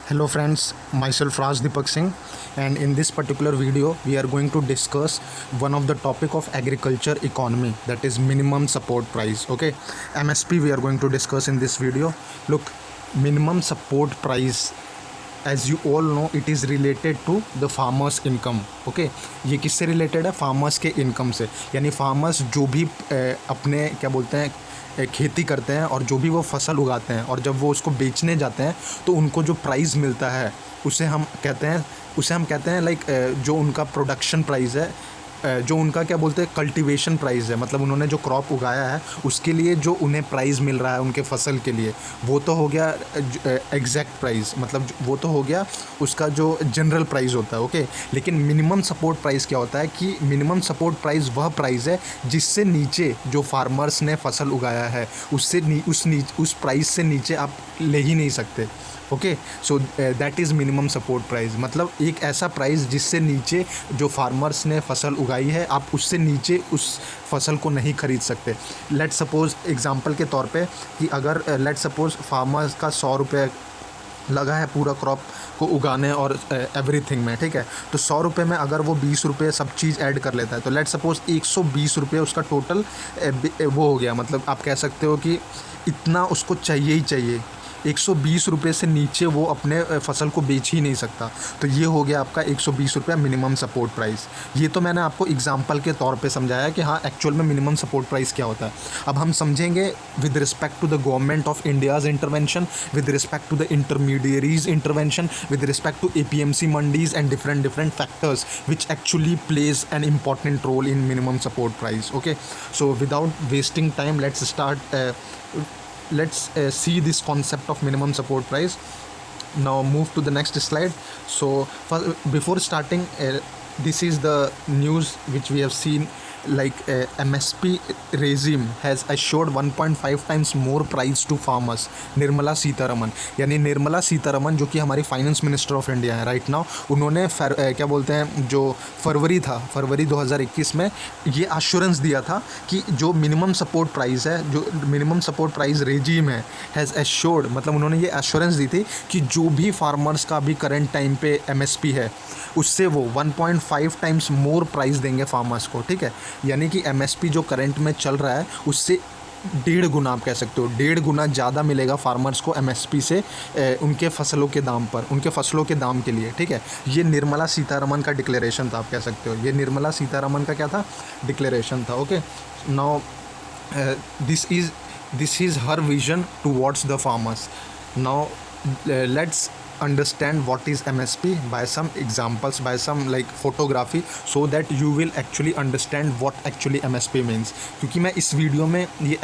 Hello friends, myself Raj Deepak Singh, and in this particular video we are going to discuss one of the topic of agriculture economy, that is minimum support price. Okay, MSP we are going to discuss in this video. Look, minimum support price, as you all know, it is related to the farmers income. Okay, ये किससे related है? farmers के income से, यानी farmers जो भी अपने क्या बोलते हैं खेती करते हैं और जो भी वो फसल उगाते हैं और जब वो उसको बेचने जाते हैं तो उनको जो प्राइस मिलता है उसे हम कहते हैं लाइक जो उनका प्रोडक्शन प्राइस है, जो उनका क्या बोलते हैं कल्टीवेशन प्राइस है, मतलब उन्होंने जो क्रॉप उगाया है उसके लिए जो उन्हें प्राइस मिल रहा है उनके फसल के लिए, वो तो हो गया एग्जैक्ट प्राइस, मतलब वो तो हो गया उसका जो जनरल प्राइस होता है. ओके, लेकिन मिनिमम सपोर्ट प्राइस क्या होता है कि मिनिमम सपोर्ट प्राइस वह प्राइस है जिससे नीचे जो फार्मर्स ने फसल उगाया है उस प्राइस से नीचे आप ले ही नहीं सकते. Okay, so that is minimum support price, मतलब एक ऐसा प्राइस जिससे नीचे जो फार्मर्स ने फसल उगाई है आप उससे नीचे उस फसल को नहीं ख़रीद सकते. लेट सपोज़ एग्ज़ाम्पल के तौर पे कि अगर लेट सपोज़ फार्मर्स का 100 रुपये लगा है पूरा क्रॉप को उगाने और एवरीथिंग में, ठीक है, तो 100 रुपये में अगर वो 20 रुपये सब चीज़ ऐड कर लेता है तो लेट सपोज़ 120 रुपये उसका टोटल वो हो गया, मतलब आप कह सकते हो कि इतना उसको चाहिए ही चाहिए. 120 रुपये से नीचे वो अपने फसल को बेच ही नहीं सकता. तो ये हो गया आपका 120 रुपया मिनिमम सपोर्ट प्राइस. ये तो मैंने आपको एग्जांपल के तौर पे समझाया कि हाँ एक्चुअल में मिनिमम सपोर्ट प्राइस क्या होता है. अब हम समझेंगे with respect to the government of India's intervention, with respect to the intermediaries intervention, with respect to APMC mandis and different factors which actually plays an important role in minimum support price. Okay, so without wasting time let's see this concept of minimum support price. Now move to the next slide. So before starting, this is the news which we have seen, like MSP regime has assured 1.5 times more price to farmers. Nirmala Sitharaman, यानी निर्मला सीतारमन जो कि हमारी finance minister of India है right now, उन्होंने क्या बोलते हैं जो फरवरी 2021 में ये अश्योरेंस दिया था कि जो मिनिमम सपोर्ट प्राइस है, जो मिनिमम सपोर्ट प्राइस रेजिम है, हैज़ एश्योर्ड, मतलब उन्होंने ये एश्योरेंस दी थी कि जो भी फार्मर्स का भी करंट टाइम पे MSP है उससे वो 1.5 टाइम्स मोर प्राइस देंगे फार्मर्स को. ठीक है, यानी कि MSP जो करंट में चल रहा है उससे 1.5 गुना, आप कह सकते हो 1.5 गुना ज़्यादा मिलेगा फार्मर्स को MSP से उनके फसलों के दाम पर, उनके फसलों के दाम के लिए. ठीक है, ये निर्मला सीतारमन का डिक्लेरेशन था, आप कह सकते हो ये निर्मला सीतारमन का क्या था, डिक्लेरेशन था. Okay, now this is her vision towards the farmers. Now let's understand what is MSP by some examples, by some like photography, so that you will actually understand what actually MSP means. क्योंकि मैं इस video में ये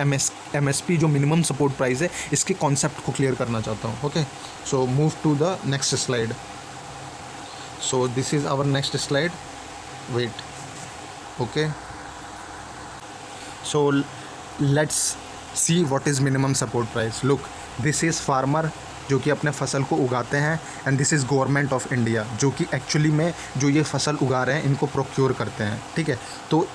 MSP जो minimum support price है इसके concept को clear करना चाहता हूँ. Okay, so move to the next slide. So this is our next slide. Wait, okay, so let's see what is minimum support price. Look, this is farmer जो कि अपने फसल को उगाते हैं, and this is government of India जो कि actually में जो ये फसल उगा रहे हैं इनको प्रोक्योर करते हैं. ठीक है, तो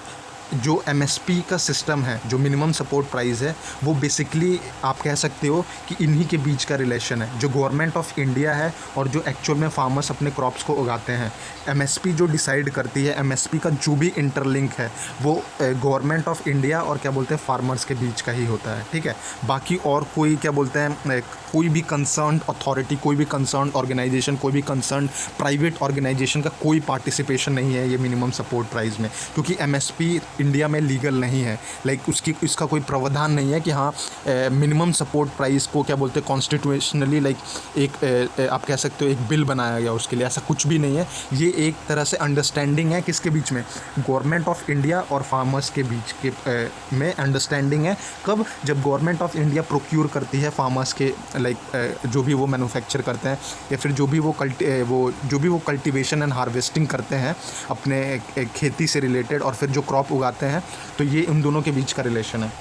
जो MSP का सिस्टम है, जो मिनिमम सपोर्ट प्राइस है, वो बेसिकली आप कह सकते हो कि इन्हीं के बीच का रिलेशन है. जो गवर्नमेंट ऑफ इंडिया है और जो एक्चुअल में फार्मर्स अपने क्रॉप्स को उगाते हैं, MSP जो डिसाइड करती है, MSP का जो भी इंटरलिंक है वो गवर्नमेंट ऑफ इंडिया और क्या बोलते हैं फार्मर्स के बीच का ही होता है. ठीक है, बाकी और कोई क्या बोलते हैं कोई भी कंसर्न अथॉरिटी, कोई भी कंसर्न ऑर्गेनाइजेशन, कोई भी कंसर्न प्राइवेट ऑर्गेनाइजेशन का कोई पार्टिसिपेशन नहीं है ये मिनिमम सपोर्ट प्राइस में, क्योंकि MSP इंडिया में लीगल नहीं है. लाइक इसका कोई प्रावधान नहीं है कि हाँ मिनिमम सपोर्ट प्राइस को क्या बोलते हैं कॉन्स्टिट्यूशनली लाइक एक आप कह सकते हो एक बिल बनाया गया उसके लिए, ऐसा कुछ भी नहीं है. ये एक तरह से अंडरस्टैंडिंग है किसके बीच में, गवर्नमेंट ऑफ इंडिया और फार्मर्स के बीच के में अंडरस्टैंडिंग है. कब, जब गवर्नमेंट ऑफ इंडिया प्रोक्योर करती है फार्मर्स के लाइक जो भी वो मैन्युफैक्चर करते हैं या फिर जो भी वो कल्टीवेशन एंड हार्वेस्टिंग करते हैं अपने खेती से रिलेटेड और फिर जो क्रॉप उगाते हैं, तो ये उन दोनों के बीच का रिलेशन है.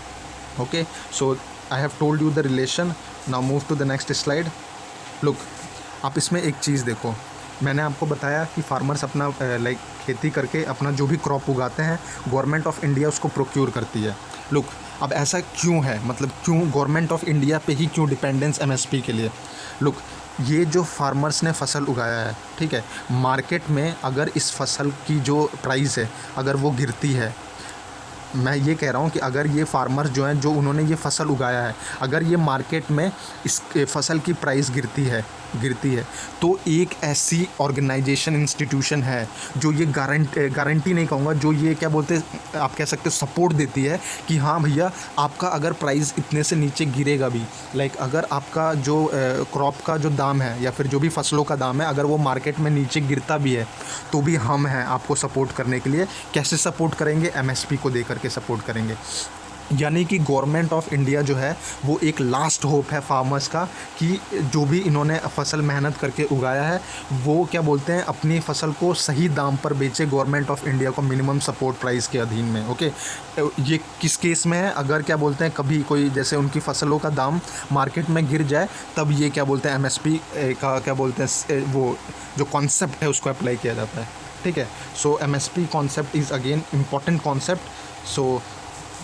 Okay, so I have told you the relation. Now move to the next slide. Look, आप इसमें एक चीज़ देखो, मैंने आपको बताया कि फार्मर्स अपना खेती करके अपना जो भी क्रॉप उगाते हैं गवर्नमेंट ऑफ इंडिया उसको प्रोक्योर करती है. लुक, अब ऐसा क्यों है, मतलब क्यों गवर्नमेंट ऑफ इंडिया पे ही क्यों डिपेंडेंस एमएसपी के लिए? लुक, ये जो फार्मर्स ने फसल उगाया है, ठीक है, मार्केट में अगर इस फसल की जो प्राइस है अगर वो गिरती है, मैं ये कह रहा हूँ कि अगर ये फार्मर्स जो हैं, जो उन्होंने ये फसल उगाया है, अगर ये मार्केट में इस फसल की प्राइस गिरती है तो एक ऐसी ऑर्गेनाइजेशन, इंस्टीट्यूशन है जो ये गारंटी नहीं कहूँगा, जो ये क्या बोलते हैं, आप कह सकते हो सपोर्ट देती है कि हाँ भैया, आपका अगर प्राइस इतने से नीचे गिरेगा भी, लाइक अगर आपका जो क्रॉप का जो दाम है या फिर जो भी फसलों का दाम है, अगर वो मार्केट में नीचे गिरता भी है तो भी हम हैं आपको सपोर्ट करने के लिए। कैसे सपोर्ट करेंगे? एमएसपी को दे करके सपोर्ट करेंगे। यानी कि गवर्नमेंट ऑफ इंडिया जो है वो एक लास्ट होप है फार्मर्स का, कि जो भी इन्होंने फसल मेहनत करके उगाया है वो क्या बोलते हैं, अपनी फसल को सही दाम पर बेचे गवर्नमेंट ऑफ इंडिया को मिनिमम सपोर्ट प्राइस के अधीन में। ओके, ये किस केस में है? अगर क्या बोलते हैं कभी कोई जैसे उनकी फसलों का दाम मार्केट में गिर जाए, तब ये क्या बोलते हैं एमएसपी का क्या बोलते हैं वो जो कॉन्सेप्ट है उसको अप्लाई किया जाता है। ठीक है, so MSP concept is again important concept. So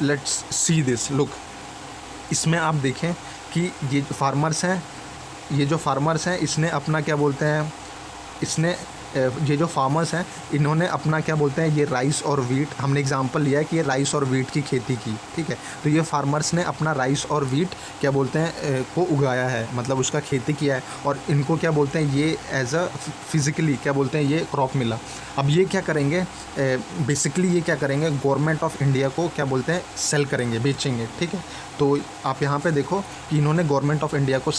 let's see this. Look, इसमें आप देखें कि ये जो फार्मर्स हैं इसने अपना क्या बोलते हैं, ये जो फार्मर्स हैं इन्होंने अपना क्या बोलते हैं, ये राइस और वीट, हमने एग्जांपल लिया है कि ये राइस और वीट की खेती की, ठीक है, तो ये फार्मर्स ने अपना राइस और वीट क्या बोलते हैं को उगाया है, मतलब उसका खेती किया है, और इनको क्या बोलते हैं ये एज अ फिज़िकली क्या बोलते हैं ये क्रॉप मिला। अब ये क्या करेंगे, बेसिकली ये क्या करेंगे, गवर्नमेंट ऑफ इंडिया को क्या बोलते हैं सेल करेंगे, बेचेंगे। ठीक है, तो आप यहाँ पे देखो कि इन्होंने गवर्नमेंट ऑफ इंडिया को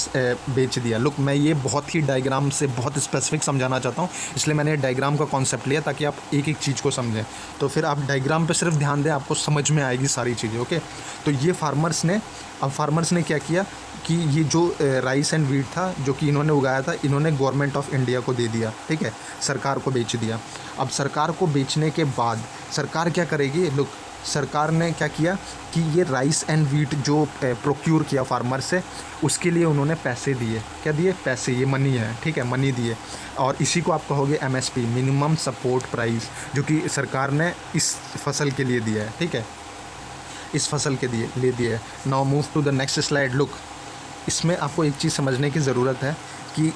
बेच दिया। लुक, मैं ये बहुत ही डायग्राम से बहुत स्पेसिफिक समझाना चाहता हूँ, इसलिए मैंने डायग्राम का कॉन्सेप्ट लिया ताकि आप एक एक चीज़ को समझें। तो फिर आप डायग्राम पे सिर्फ ध्यान दें, आपको समझ में आएगी सारी चीज़ें। ओके, तो ये फार्मर्स ने क्या किया कि ये जो राइस एंड वीट था जो कि इन्होंने उगाया था, इन्होंने गवर्नमेंट ऑफ इंडिया को दे दिया। ठीक है, सरकार को बेच दिया। अब सरकार को बेचने के बाद सरकार क्या करेगी? लुक, सरकार ने क्या किया कि ये राइस एंड वीट जो प्रोक्यूर किया फार्मर से, उसके लिए उन्होंने पैसे दिए। क्या दिए? पैसे, ये मनी है। ठीक है, मनी दिए, और इसी को आप कहोगे एमएसपी, मिनिमम सपोर्ट प्राइस, जो कि सरकार ने इस फसल के लिए दिया है। ठीक है, इस फसल के लिए दिया है। Now move to the next slide. Look, इसमें आपको एक चीज़ समझने की ज़रूरत है कि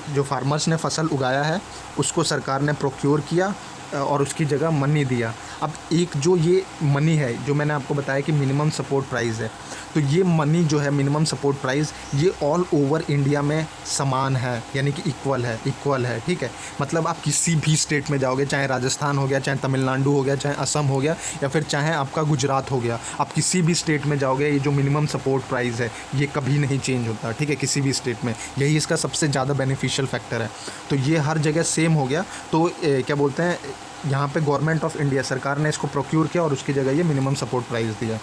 जो फार्मर्स ने फसल उगाया है उसको सरकार ने प्रोक्योर किया और उसकी जगह मनी दिया। अब एक जो ये मनी है, जो मैंने आपको बताया कि मिनिमम सपोर्ट प्राइस है, तो ये मनी जो है मिनिमम सपोर्ट प्राइस, ये ऑल ओवर इंडिया में समान है, यानी कि इक्वल है। ठीक है, मतलब आप किसी भी स्टेट में जाओगे, चाहे राजस्थान हो गया, चाहे तमिलनाडु हो गया, चाहे असम हो गया, या फिर चाहे आपका गुजरात हो गया, आप किसी भी स्टेट में जाओगे, ये जो मिनिमम सपोर्ट प्राइस है ये कभी नहीं चेंज होता। ठीक है, किसी भी स्टेट में, यही इसका सबसे ज़्यादा बेनिफिशियल फैक्टर है। तो ये हर जगह सेम हो गया। तो क्या बोलते हैं, यहाँ पे गवर्नमेंट ऑफ इंडिया, सरकार ने इसको प्रोक्योर किया और उसकी जगह ये मिनिमम सपोर्ट प्राइस दिया।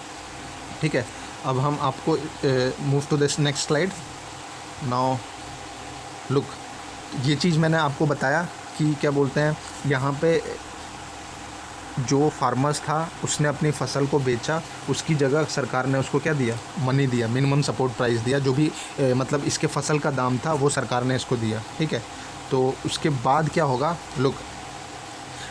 ठीक है, अब हम आपको move to this next slide. Now look, ये चीज़ मैंने आपको बताया कि क्या बोलते हैं, यहाँ पे जो फार्मर्स था उसने अपनी फसल को बेचा, उसकी जगह सरकार ने उसको क्या दिया? मनी दिया, मिनिमम सपोर्ट प्राइस दिया, जो भी मतलब इसके फसल का दाम था वो सरकार ने इसको दिया। ठीक है, तो उसके बाद क्या होगा? लुक,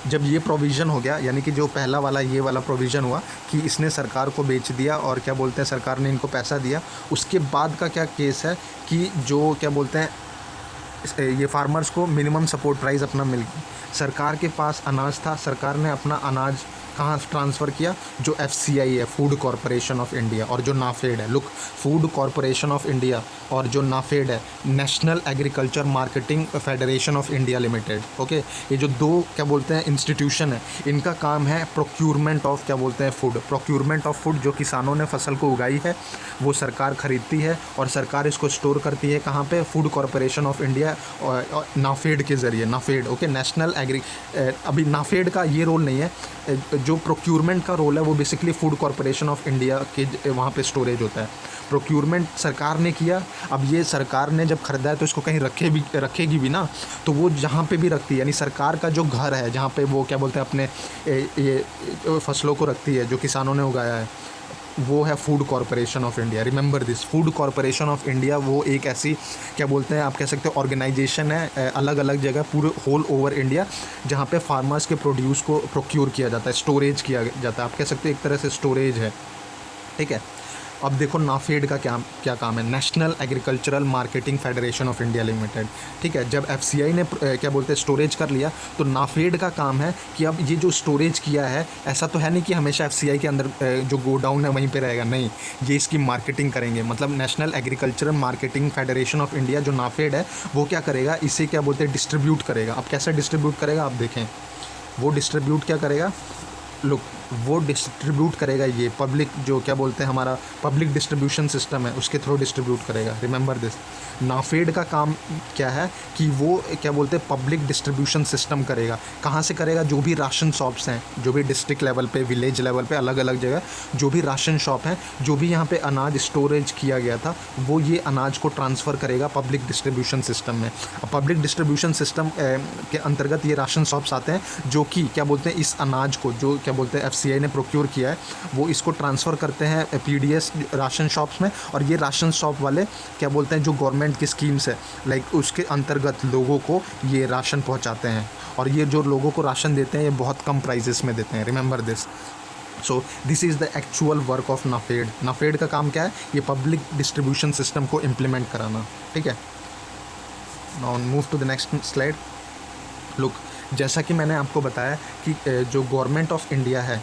जब ये प्रोविज़न हो गया, यानी कि जो पहला वाला ये वाला प्रोविज़न हुआ कि इसने सरकार को बेच दिया और क्या बोलते हैं सरकार ने इनको पैसा दिया, उसके बाद का क्या केस है कि जो क्या बोलते हैं ये फार्मर्स को मिनिमम सपोर्ट प्राइस अपना मिल गया। सरकार के पास अनाज था, सरकार ने अपना अनाज कहाँ ट्रांसफ़र किया? जो एफसीआई है, फूड कॉरपोरेशन ऑफ इंडिया, और जो नाफेड है। Look, food corporation of India और जो नाफेड है, national agriculture marketing federation of India limited. Okay, ये जो दो क्या बोलते हैं इंस्टीट्यूशन है, इनका काम है प्रोक्यूरमेंट ऑफ क्या बोलते हैं फूड, प्रोक्यूरमेंट ऑफ फूड। जो किसानों ने फसल को उगाई है वो सरकार खरीदती है और सरकार इसको स्टोर करती है कहाँ पे? फूड कॉरपोरेशन ऑफ इंडिया और नाफेड के ज़रिए। नाफेड, ओके, नेशनल अभी नाफेड का ये रोल नहीं है, जो प्रोक्यूरमेंट का रोल है वो basically food corporation of India के वहाँ पे स्टोरेज होता है। प्रोक्यूरमेंट सरकार ने किया। अब ये सरकार ने जब ख़रीदा है तो इसको कहीं रखेगी भी ना, तो वो जहाँ पे भी रखती है, यानी सरकार का जो घर है जहाँ पे वो क्या बोलते हैं अपने ये फसलों को रखती है जो किसानों ने उगाया है, वो है food corporation of India. Remember this, food corporation of India वो एक ऐसी क्या बोलते हैं आप कह सकते हो ऑर्गेनाइजेशन है अलग अलग जगह पूरे होल ओवर इंडिया, जहाँ पे फार्मर्स के प्रोड्यूस को प्रोक्यूर किया जाता है, स्टोरेज किया जाता है। आप कह सकते हो एक तरह से स्टोरेज है। ठीक है। अब देखो नाफेड का क्या क्या काम है, national agricultural marketing federation of India limited, ठीक है। जब एफसीआई ने क्या बोलते हैं स्टोरेज कर लिया, तो नाफेड का काम है कि अब ये जो स्टोरेज किया है, ऐसा तो है नहीं कि हमेशा एफसीआई के अंदर जो गोडाउन है वहीं पे रहेगा, नहीं, ये इसकी मार्केटिंग करेंगे। मतलब national agricultural marketing federation of India जो नाफेड है वो क्या करेगा, इसे क्या बोलते हैं डिस्ट्रीब्यूट करेगा। अब कैसे डिस्ट्रीब्यूट करेगा आप देखें, वो डिस्ट्रीब्यूट क्या करेगा, लुक, वो डिस्ट्रीब्यूट करेगा, ये पब्लिक जो क्या बोलते हैं हमारा पब्लिक डिस्ट्रीब्यूशन सिस्टम है उसके थ्रू डिस्ट्रीब्यूट करेगा। रिमेंबर दिस, नाफेड का काम क्या है कि वो क्या बोलते हैं पब्लिक डिस्ट्रीब्यूशन सिस्टम करेगा। कहाँ से करेगा, जो भी राशन शॉप्स हैं, जो भी डिस्ट्रिक्ट लेवल पे, विलेज लेवल पे, अलग अलग जगह जो भी राशन शॉप हैं, जो भी यहाँ पे अनाज स्टोरेज किया गया था, वो ये अनाज को ट्रांसफ़र करेगा पब्लिक डिस्ट्रीब्यूशन सिस्टम में। पब्लिक डिस्ट्रीब्यूशन सिस्टम के अंतर्गत ये राशन शॉप्स आते हैं जो कि क्या बोलते हैं इस अनाज को जो क्या बोलते हैं एफसीआई ने प्रोक्योर किया है, वो इसको ट्रांसफ़र करते हैं पीडीएस राशन शॉप्स में। और ये राशन शॉप वाले क्या बोलते हैं जो गवर्नमेंट की स्कीम्स है लाइक उसके अंतर्गत लोगों को ये राशन पहुंचाते हैं। और ये जो लोगों को राशन देते हैं ये बहुत कम प्राइजेस में देते हैं। Remember this. So this is the actual work of NAFED. NAFED का काम क्या है, ये पब्लिक डिस्ट्रीब्यूशन सिस्टम को इम्प्लीमेंट कराना, ठीक है। Now move to the next slide. Look, जैसा कि मैंने आपको बताया कि जो गवर्नमेंट ऑफ इंडिया है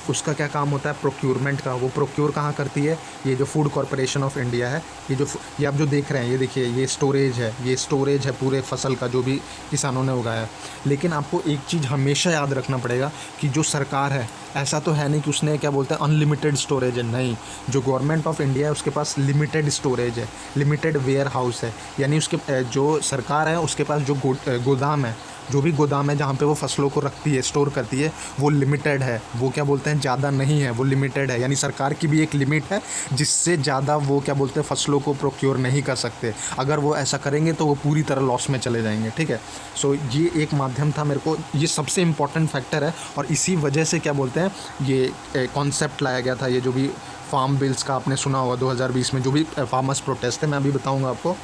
उसका क्या काम होता है, प्रोक्योरमेंट का। वो प्रोक्योर कहाँ करती है, ये जो फूड कॉरपोरेशन ऑफ इंडिया है, ये आप जो देख रहे हैं, ये देखिए, ये स्टोरेज है पूरे फसल का जो भी किसानों ने उगाया है। लेकिन आपको एक चीज़ हमेशा याद रखना पड़ेगा कि जो सरकार है, ऐसा तो है नहीं कि उसने क्या बोलते हैं अनलिमिटेड स्टोरेज है, नहीं। जो गवर्नमेंट ऑफ इंडिया है उसके पास लिमिटेड स्टोरेज है, लिमिटेड वेयर हाउस है। यानी उसके जो सरकार है उसके पास जो गोदाम है, जो भी गोदाम है जहाँ पे वो फसलों को रखती है, स्टोर करती है, वो लिमिटेड है। वो क्या बोलते हैं ज़्यादा नहीं है, वो लिमिटेड है। यानी सरकार की भी एक लिमिट है जिससे ज़्यादा वो क्या बोलते हैं फसलों को प्रोक्योर नहीं कर सकते। अगर वो ऐसा करेंगे तो वो पूरी तरह लॉस में चले जाएंगे, ठीक है। सो ये एक माध्यम था मेरे को, ये सबसे इम्पॉर्टेंट फैक्टर है। और इसी वजह से क्या बोलते हैं ये कॉन्सेप्ट लाया गया था। ये जो भी फार्म बिल्स का आपने सुना होगा 2020 में जो भी फार्मर्स प्रोटेस्ट है, मैं अभी बताऊँगा आपको।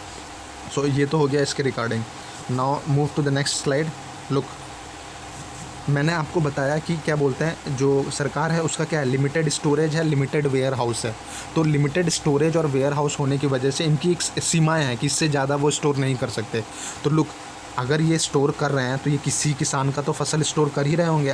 सो ये तो हो गया इसके regarding. Now move to the next slide. Look, मैंने आपको बताया कि क्या बोलते हैं जो सरकार है उसका क्या है, लिमिटेड स्टोरेज है, लिमिटेड वेयर हाउस है। तो लिमिटेड स्टोरेज और वेयर हाउस होने की वजह से इनकी एक सीमाएं हैं कि इससे ज़्यादा वो स्टोर नहीं कर सकते। तो लुक, अगर ये स्टोर कर रहे हैं तो ये किसी किसान का तो फसल स्टोर कर ही रहे होंगे।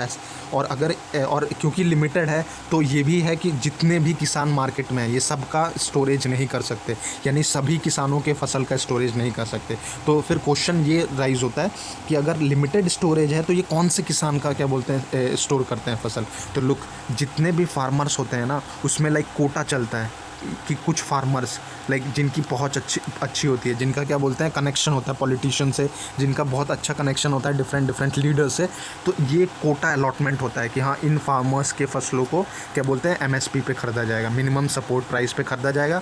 और क्योंकि लिमिटेड है तो ये भी है कि जितने भी किसान मार्केट में हैं ये सबका स्टोरेज नहीं कर सकते, यानी सभी किसानों के फसल का स्टोरेज नहीं कर सकते। तो फिर क्वेश्चन ये राइज होता है कि अगर लिमिटेड स्टोरेज है तो ये कौन से किसान का क्या बोलते हैं स्टोर करते हैं फसल। तो लुक, जितने भी फार्मर्स होते हैं ना उसमें लाइक कोटा चलता है कि कुछ फार्मर्स लाइक जिनकी पहुंच अच्छी होती है, जिनका क्या बोलते हैं कनेक्शन होता है पॉलिटिशियन से, जिनका बहुत अच्छा कनेक्शन होता है डिफरेंट लीडर से, तो ये कोटा अलॉटमेंट होता है कि हाँ इन फार्मर्स के फसलों को क्या बोलते हैं एमएसपी पे ख़रीदा जाएगा, मिनिमम सपोर्ट प्राइस पे ख़रीदा जाएगा।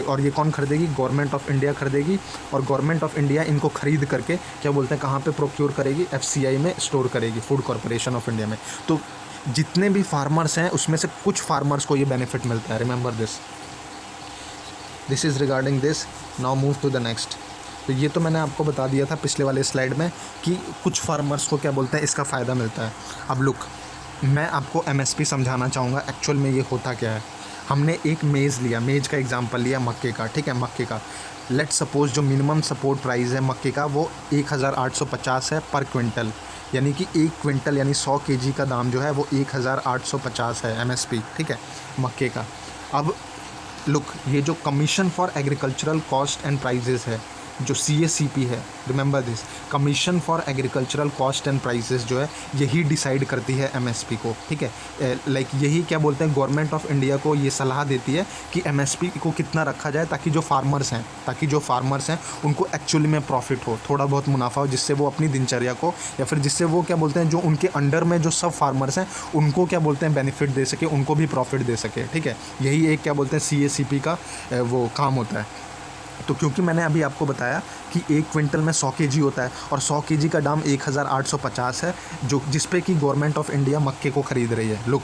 और ये कौन खरीदेगी, गवर्नमेंट ऑफ इंडिया खरीदेगी। और गवर्नमेंट ऑफ इंडिया इनको ख़रीद करके क्या बोलते हैं कहाँ पर प्रोक्योर करेगी, एफसीआई में स्टोर करेगी, फूड कॉरपोरेशन ऑफ इंडिया में। तो जितने भी फार्मर्स हैं उसमें से कुछ फार्मर्स को ये बेनिफिट मिलता है। Remember this is regarding this. Now move to the next. तो ये तो मैंने आपको बता दिया था पिछले वाले स्लाइड में कि कुछ फार्मर्स को क्या बोलते हैं इसका फ़ायदा मिलता है। अब लुक, मैं आपको एमएसपी समझाना चाहूँगा एक्चुअल में ये होता क्या है। हमने एक मेज़ लिया, मेज़ का एग्जांपल लिया मक्के का, ठीक है। मक्के का लेट सपोज जो मिनिमम सपोर्ट प्राइस है मक्के का वो 1850 है पर क्विंटल, यानी कि 1 क्विंटल यानी 100 केजी का दाम जो है वो 1850 है एमएसपी, ठीक है, मक्के का। अब लुक, ये जो commission for agricultural cost and prices है, जो CACP है, remember this, commission for agricultural cost and prices जो है यही डिसाइड करती है एमएसपी को, ठीक है। लाइक यही क्या बोलते हैं गवर्नमेंट ऑफ इंडिया को ये सलाह देती है कि एमएसपी को कितना रखा जाए ताकि जो फार्मर्स हैं उनको एक्चुअली में प्रॉफिट हो, थोड़ा बहुत मुनाफा हो, जिससे वो अपनी दिनचर्या को या फिर जिससे वो क्या बोलते हैं जो उनके अंडर में जो सब फार्मर्स हैं उनको क्या बोलते हैं बेनिफिट दे सके, उनको भी प्रॉफिट दे सके, ठीक है। यही एक क्या बोलते हैं CACP का वो काम होता है। तो क्योंकि मैंने अभी आपको बताया कि 1 क्विंटल में 100 केजी होता है और 100 केजी का दाम 1850 है, जो जिस पे कि गवर्नमेंट ऑफ इंडिया मक्के को ख़रीद रही है। लुक,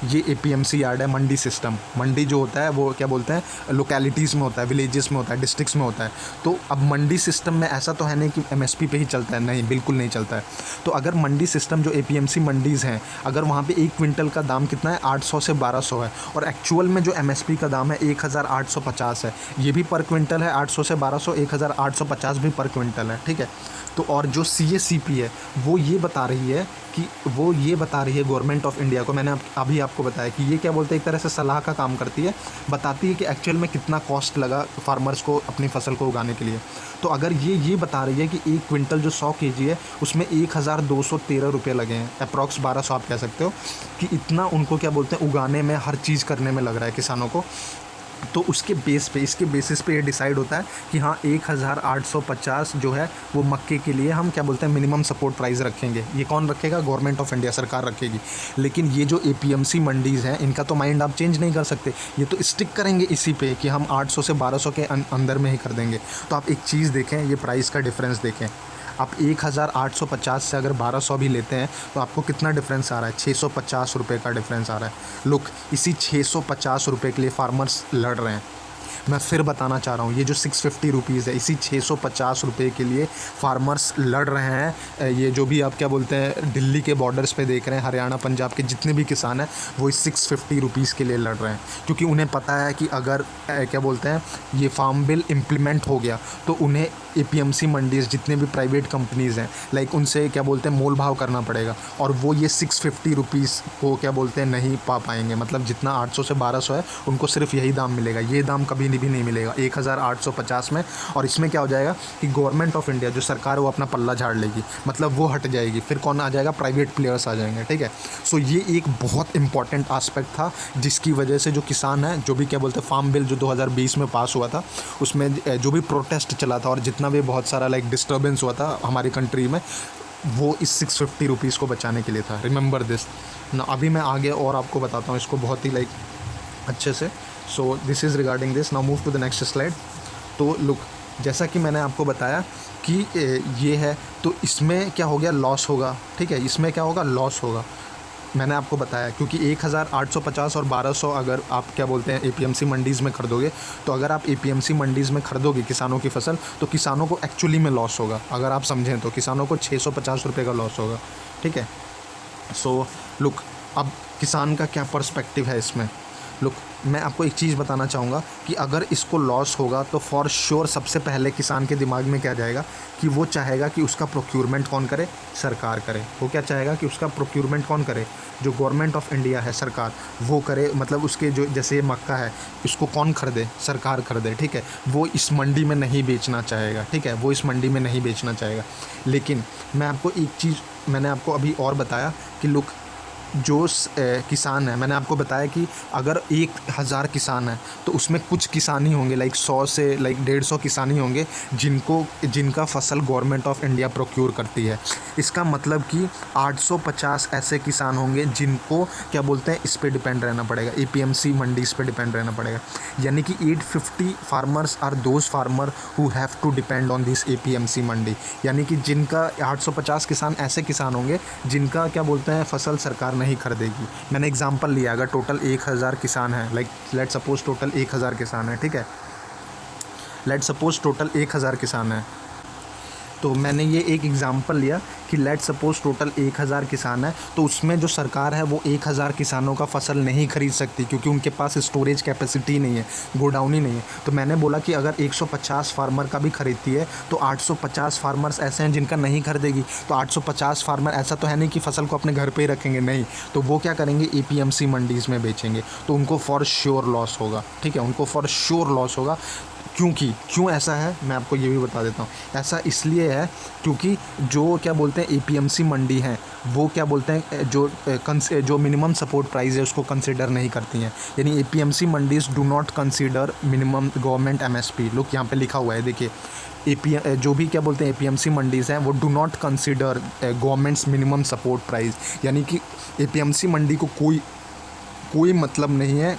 ये APMC यार्ड है, मंडी सिस्टम। मंडी जो होता है वो क्या बोलते हैं, लोकेलिटीज़ में होता है, विलेजेस में होता है, डिस्ट्रिक्ट्स में होता है। तो अब मंडी सिस्टम में ऐसा तो है नहीं कि MSP पे ही चलता है, नहीं, बिल्कुल नहीं चलता है। तो अगर मंडी सिस्टम जो APMC मंडीज़ हैं, अगर वहाँ पे 1 क्विंटल का दाम कितना है, 800 से 1200 है, और एक्चुअल में जो MSP का दाम है 1850 है, ये भी पर क्विंटल है, 800 से 1200, 1850 भी पर क्विंटल है, ठीक है। तो और जो CACP है वो ये बता रही है गवर्नमेंट ऑफ इंडिया को, मैंने अभी आपको बताया कि ये क्या बोलते हैं, एक तरह से सलाह का काम करती है, बताती है कि एक्चुअल में कितना कॉस्ट लगा फार्मर्स को अपनी फसल को उगाने के लिए। तो अगर ये बता रही है कि 1 क्विंटल जो 100 kg है उसमें 1213 रुपये लगे हैं, अप्रॉक्स 1200 आप कह सकते हो, कि इतना उनको क्या बोलते हैं उगाने में, हर चीज़ करने में लग रहा है किसानों को। तो उसके इसके बेसिस पे ये डिसाइड होता है कि हाँ 1850 जो है वो मक्के के लिए हम क्या बोलते हैं मिनिमम सपोर्ट प्राइस रखेंगे। ये कौन रखेगा, गवर्नमेंट ऑफ इंडिया, सरकार रखेगी। लेकिन ये जो APMC मंडीज़ हैं इनका तो माइंड आप चेंज नहीं कर सकते, ये तो स्टिक करेंगे इसी पे कि हम 800 से 1200 के अंदर में ही कर देंगे। तो आप एक चीज़ देखें, ये प्राइस का डिफरेंस देखें, आप 1850 से अगर 1200 भी लेते हैं तो आपको कितना डिफरेंस आ रहा है, 650 रुपये का डिफरेंस आ रहा है। लुक, इसी 650 रुपये के लिए फार्मर्स लड़ रहे हैं। मैं फिर बताना चाह रहा हूँ, ये जो 650 रुपीज़ है, इसी 650 रुपये के लिए फार्मर्स लड़ रहे हैं। ये जो भी आप क्या बोलते हैं दिल्ली के बॉर्डर्स पे देख रहे हैं, हरियाणा पंजाब के जितने भी किसान हैं वो इस 650 रुपीज़ के लिए लड़ रहे हैं, क्योंकि उन्हें पता है कि अगर क्या बोलते हैं ये फार्म बिल इम्प्लीमेंट हो गया तो उन्हें APMC मंडीज़ जितने भी प्राइवेट कंपनीज़ हैं लाइक उनसे क्या बोलते हैं मोल भाव करना पड़ेगा, और वो ये 650 रुपीज़ को क्या बोलते हैं नहीं पा पाएंगे। मतलब जितना 800 से 1200 है उनको सिर्फ यही दाम मिलेगा, ये दाम कभी भी नहीं मिलेगा 1850 में। और इसमें क्या हो जाएगा कि गवर्नमेंट ऑफ इंडिया जो सरकार वो अपना पल्ला झाड़ लेगी, मतलब वो हट जाएगी, फिर कौन आ जाएगा, प्राइवेट प्लेयर्स आ जाएंगे, ठीक है। सो ये एक बहुत इंपॉर्टेंट आस्पेक्ट था जिसकी वजह से जो किसान हैं, जो भी क्या बोलते हैं फार्म बिल जो 2020 में पास हुआ था उसमें जो भी प्रोटेस्ट चला था और जितना भी बहुत सारा लाइक डिस्टर्बेंस हुआ था हमारी कंट्री में, वो इस 650 रुपीज़ को बचाने के लिए था। रिमेंबर दिस ना। अभी मैं आगे और आपको बताता हूँ इसको बहुत ही लाइक अच्छे से। So this is regarding this. Now move to the next slide. तो लुक, जैसा कि मैंने आपको बताया कि ये है, तो इसमें क्या हो गया, लॉस होगा, ठीक है। इसमें क्या होगा, लॉस होगा, मैंने आपको बताया, क्योंकि 1850 और 1200 अगर आप क्या बोलते हैं APMC मंडीज़ में खरीदोगे, तो अगर आप APMC मंडीज़ में खरीदोगे किसानों की फसल, तो किसानों को एक्चुअली में लॉस होगा। अगर आप समझें तो किसानों को 650 रुपये का लॉस होगा, ठीक है। सो लुक, अब किसान का क्या पर्सपेक्टिव है इसमें। लुक, मैं आपको एक चीज़ बताना चाहूँगा कि अगर इसको लॉस होगा तो फॉर श्योर सबसे पहले किसान के दिमाग में क्या जाएगा कि वो चाहेगा कि उसका प्रोक्योरमेंट कौन करे, सरकार करे। वो क्या चाहेगा कि उसका प्रोक्योरमेंट कौन करे, जो गवर्नमेंट ऑफ इंडिया है, सरकार, वो करे। मतलब उसके जो जैसे ये मक्का है इसको कौन खरीदे, सरकार खरीदे, ठीक है। वो इस मंडी में नहीं बेचना चाहेगा, ठीक है, वो इस मंडी में नहीं बेचना चाहेगा। लेकिन मैं आपको एक चीज़ मैंने आपको अभी और बताया कि लुक, जो किसान है, मैंने आपको बताया कि अगर 1000 किसान हैं तो उसमें कुछ किसान ही होंगे लाइक 100 से लाइक 150 किसान ही होंगे जिनका फसल गवर्नमेंट ऑफ इंडिया प्रोक्योर करती है। इसका मतलब कि 850 ऐसे किसान होंगे जिनको क्या बोलते हैं इस पे डिपेंड रहना पड़ेगा, APMC मंडी इस पे डिपेंड रहना पड़ेगा। यानी कि 850 farmers are those farmer who have to depend on this APMC mandi. यानी कि जिनका 850 किसान ऐसे किसान होंगे जिनका क्या बोलते हैं फसल सरकार नहीं खरीदेगी। मैंने एग्जांपल लिया, अगर टोटल 1000 किसान हैं, लाइक लेट सपोज टोटल 1000 किसान हैं, ठीक है, लेट सपोज टोटल 1000 किसान हैं, तो मैंने ये एक एग्जांपल लिया कि लेट सपोज टोटल 1000 किसान है, तो उसमें जो सरकार है वो 1000 किसानों का फसल नहीं खरीद सकती क्योंकि उनके पास स्टोरेज कैपेसिटी नहीं है, गोडाउन ही नहीं है। तो मैंने बोला कि अगर 150 फार्मर का भी खरीदती है तो 850 फार्मर्स ऐसे हैं जिनका नहीं खरीदेगी। तो 850 फार्मर ऐसा तो है नहीं कि फसल को अपने घर पे ही रखेंगे, नहीं, तो वो क्या करेंगे, APMC मंडीज़ में बेचेंगे। तो उनको फॉर श्योर लॉस होगा, ठीक है, उनको फॉर श्योर लॉस होगा। क्यों ऐसा है मैं आपको ये भी बता देता हूँ। ऐसा इसलिए है क्योंकि जो क्या बोलते हैं APMC मंडी हैं वो क्या बोलते हैं जो मिनिमम सपोर्ट प्राइस है उसको कंसिडर नहीं करती हैं। यानी APMC mandis do not consider minimum government MSP। लोग यहाँ पे लिखा हुआ है, देखिए, जो भी क्या बोलते हैं APMC मंडीज़ हैं वो do not consider governments minimum support price. यानी कि APMC मंडी को कोई मतलब नहीं है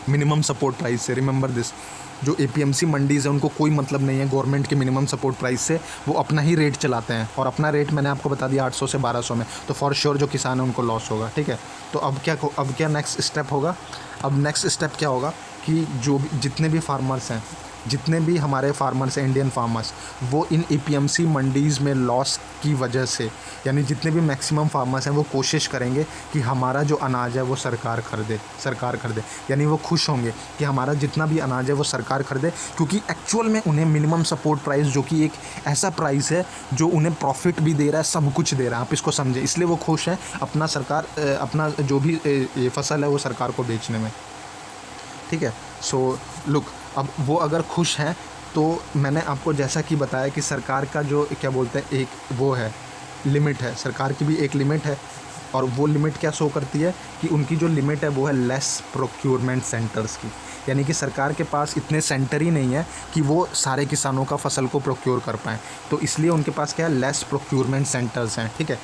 मिनिमम सपोर्ट प्राइस से। रिमेंबर दिस, जो एपीएमसी मंडीज़ है उनको कोई मतलब नहीं है गवर्नमेंट के मिनिमम सपोर्ट प्राइस से, वो अपना ही रेट चलाते हैं और अपना रेट मैंने आपको बता दिया 800 से 1200 में, तो फॉर श्योर जो किसान है उनको लॉस होगा। ठीक है, तो अब क्या नेक्स्ट स्टेप होगा? अब नेक्स्ट स्टेप क्या होगा कि जो भी जितने भी फार्मर्स हैं, जितने भी हमारे फार्मर्स हैं, इंडियन फार्मर्स, वो इन एपीएमसी मंडीज़ में लॉस की वजह से, यानी जितने भी मैक्सिमम फार्मर्स हैं वो कोशिश करेंगे कि हमारा जो अनाज है वो सरकार खरीदे, यानी वो खुश होंगे कि हमारा जितना भी अनाज है वो सरकार खरीदे, क्योंकि एक्चुअल में उन्हें मिनिमम सपोर्ट प्राइस, जो कि एक ऐसा प्राइस है जो उन्हें प्रॉफिट भी दे रहा है, सब कुछ दे रहा है, आप इसको समझें, इसलिए वो खुश हैं अपना जो भी ये फसल है वो सरकार को बेचने में। ठीक है, सो लुक, अब वो अगर खुश हैं तो मैंने आपको जैसा कि बताया कि सरकार का जो क्या बोलते हैं एक वो है, लिमिट है, सरकार की भी एक लिमिट है, और वो लिमिट क्या शो करती है कि उनकी जो लिमिट है वो है लेस प्रोक्योरमेंट सेंटर्स की, यानी कि सरकार के पास इतने सेंटर ही नहीं है कि वो सारे किसानों का फसल को प्रोक्योर कर पाएँ, तो इसलिए उनके पास क्या है, लेस प्रोक्योरमेंट सेंटर्स हैं। ठीक है,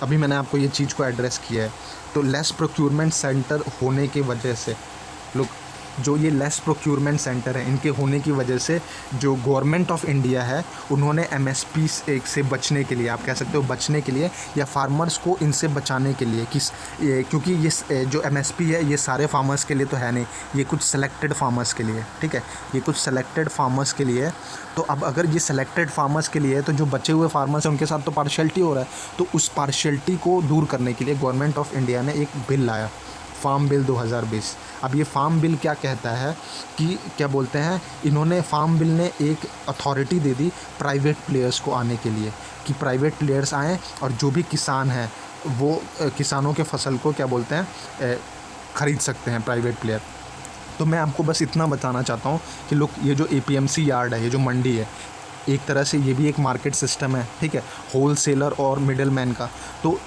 अभी मैंने आपको ये चीज़ को एड्रेस किया है। तो लेस प्रोक्योरमेंट सेंटर होने की वजह से, लुक, जो ये लेस प्रोक्योरमेंट सेंटर है, इनके होने की वजह से जो गवर्नमेंट ऑफ इंडिया है उन्होंने एमएसपी से बचने के लिए, आप कह सकते हो बचने के लिए, या फार्मर्स को इनसे बचाने के लिए, क्योंकि ये जो एमएसपी है ये सारे फार्मर्स के लिए तो है नहीं, ये कुछ सेलेक्टेड फार्मर्स के लिए। ठीक है, ये कुछ सेलेक्टेड फार्मर्स के लिए है। तो अब अगर ये सेलेक्टेड फार्मर्स के लिए है तो जो बचे हुए फार्मर्स हैं उनके साथ तो पार्शियलिटी हो रहा है, तो उस पार्शियलिटी को दूर करने के लिए गवर्नमेंट ऑफ इंडिया ने एक बिल लाया, फार्म बिल 2020। अब ये फार्म बिल क्या कहता है कि क्या बोलते हैं, इन्होंने फार्म बिल ने एक अथॉरिटी दे दी प्राइवेट प्लेयर्स को आने के लिए, कि प्राइवेट प्लेयर्स आएँ और जो भी किसान हैं वो किसानों के फसल को क्या बोलते हैं ख़रीद सकते हैं प्राइवेट प्लेयर। तो मैं आपको बस इतना बताना चाहता हूँ कि लोग, ये जो एपीएमसी यार्ड है, ये जो मंडी है, एक तरह से ये भी एक मार्केट सिस्टम है। ठीक है, होलसेलर और मिडल मैन का। तो